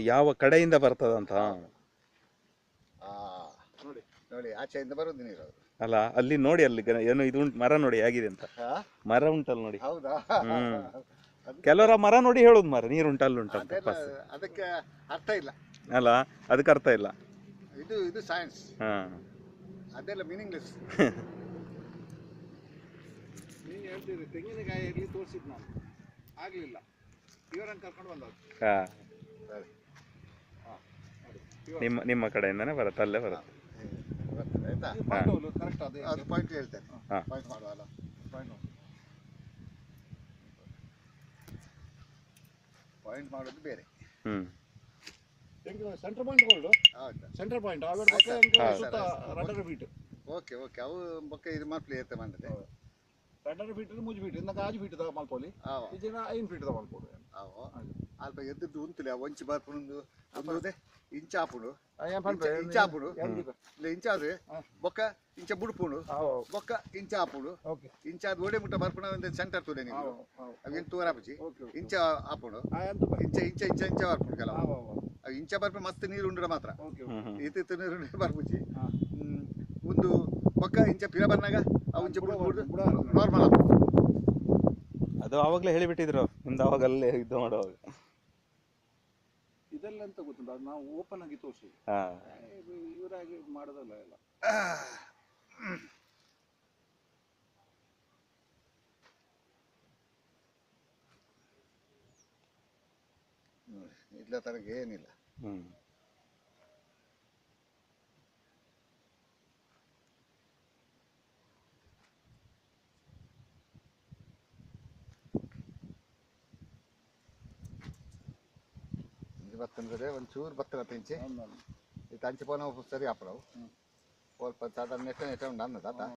ಯಾವ ಕಡೆಯಿಂದ ಬರ್ತದಂತ. ನೋಡಿ ನೋಡಿ ಆಚೆಯಿಂದ ಬರೋದು ನೀರು ಅದು. ಅಲ್ಲ ಅಲ್ಲಿ ನೋಡಿ, ಅಲ್ಲಿ ಏನು ಇದು ಉಂಟು, ಮರ ನೋಡಿ ಹೇಗಿದೆ ಅಂತ. ಮರ ಉಂಟಲ್ಲ ನೋಡಿ. ಹೌದಾ? ಕೆಲವರ ಮರ ನೋಡಿ ಹೇಳುದು ಮರ ನೀರು ಉಂಟಲ್ಲ ಉಂಟಂತ. ಅದಕ್ಕೆ ಅರ್ಥ ಇಲ್ಲ ಅಲ್ಲ, ಅದಕ್ಕೆ ಅರ್ಥ ಇಲ್ಲ. ಇದು ಇದು ಸೈನ್ಸ್. ಅದೆಲ್ಲ ಮೀನಿಂಗ್ಲೆಸ್. ನೀನು ಹೇಳ್ತೀರಿ ತೆಂಗಿನಕಾಯಿ ಇರಲಿ ತೋರಿಸಿದ್ ನಾನು ಆಗ್ಲಿಲ್ಲ, ಇವರನ್ನು ಕರ್ಕೊಂಡು ಬಂದದ್ದು. ನಿಮ್ಮ ಕಡೆಯಿಂದನೇ ಬರುತ್ತೆ, ಅಲ್ಲೇ ಬರುತ್ತೆ. ಕರೆಕ್ಟ್ ಅದು ಪಾಯಿಂಟ್ ಹೇಳ್ತೇನೆ. ಪಾಯಿಂಟ್ ಮಾಡುವಲ್ಲ, ಪಾಯಿಂಟ್ ಮಾಡೋದು ಬೇರೆ. Centre point gold. Centre point okay okay ಅವು ಬೊಕ್ಕ ಇದು ಮಲ್ಪಲಿ ಏರ್ತೆ ಬಂದಿದೆ. 2 ಫೀಟ್ 3 ಫೀಟ್ ಇಂದ 5 ಫೀಟ್ ದಾಗ ಮಲ್ಪೋಲಿ ಇಜಿನ 5 ಫೀಟ್ ದಾಗ ಮಲ್ಪೋದು. ಅವು ಅಲ್ಪ ಎದ್ದು ಉಂತುಲಿ ಒಂಚಿ ಬರ್ಪುಂದು ಅಂದುದೆ ಇಂಚ ಆಪುಡು ಇಂಚ ಆಪುಡು ಇಲ್ಲ ಇಂಚ ಆದ್ರೆ ಬೊಕ್ಕ ಇಂಚ ಬುಡುಪುಂಡು ಬೊಕ್ಕ ಇಂಚ ಆಪುಡು ಇಂಚ ಅದು ಓಡೆ ಮುಟ್ಟ ಬರ್ಪುಣ ಒಂದು ಸೆಂಟರ್ ತುಡೆ ನೀವು ಅವೇನು ತೂರಾಪುಜಿ ಇಂಚ ಆಪುಡು ಇಂಚ ಇಂಚ ಇಂಚ ಇಂಚ ಬರ್ಪುಂಡು ಕೆಲವು ಅವು ಇಂಚ ಬರ್ಪು ಮಸ್ತ್ ನೀರು ಉಂಡ್ರ ಮಾತ್ರ ಇತ್ತು ನೀರು ಬರ್ಪುಜಿ ಒಂದು ಬೊಕ್ಕ ಇಂಚ ಪಿರ ಬಂದಾಗ ಅವು ಇಂಚ ಬುಡು ನಾರ್ಮಲ್ ಆಪು. ಅದು ಆವಾಗಲೇ ಹೇಳಿಬಿಟ್ಟಿದ್ರು ನಿಮ್ದು ಅವಾಗಲ್ಲೇ ಯುದ್ಧ ಮಾಡುವಾಗ. ಇದೆಲ್ಲ ಅಂತ ಗೊತ್ತುಂಟು, ಅದು ನಾವು ಓಪನ್ ಆಗಿ ತೋರಿಸಿ ಇವರಾಗಿ ಮಾಡೋದಲ್ಲ ಎಲ್ಲ. ಇಲ್ಲ ತನಕ ಏನಿಲ್ಲ. ಬತ್ತಂದ್ರೆ ಒಂಚೂರು ಬತ್ತನ ತೆಂಚಿ ಇದು ಅಂಚೆ ಪೋನ ಸರಿ ಹಾಪಡವು ಸ್ವಲ್ಪ ಸಾಧಾರಣ ನೆಟ್ಟ ನೆಟ್ಟ ಉಂಡು ಅನ್ನದಾತ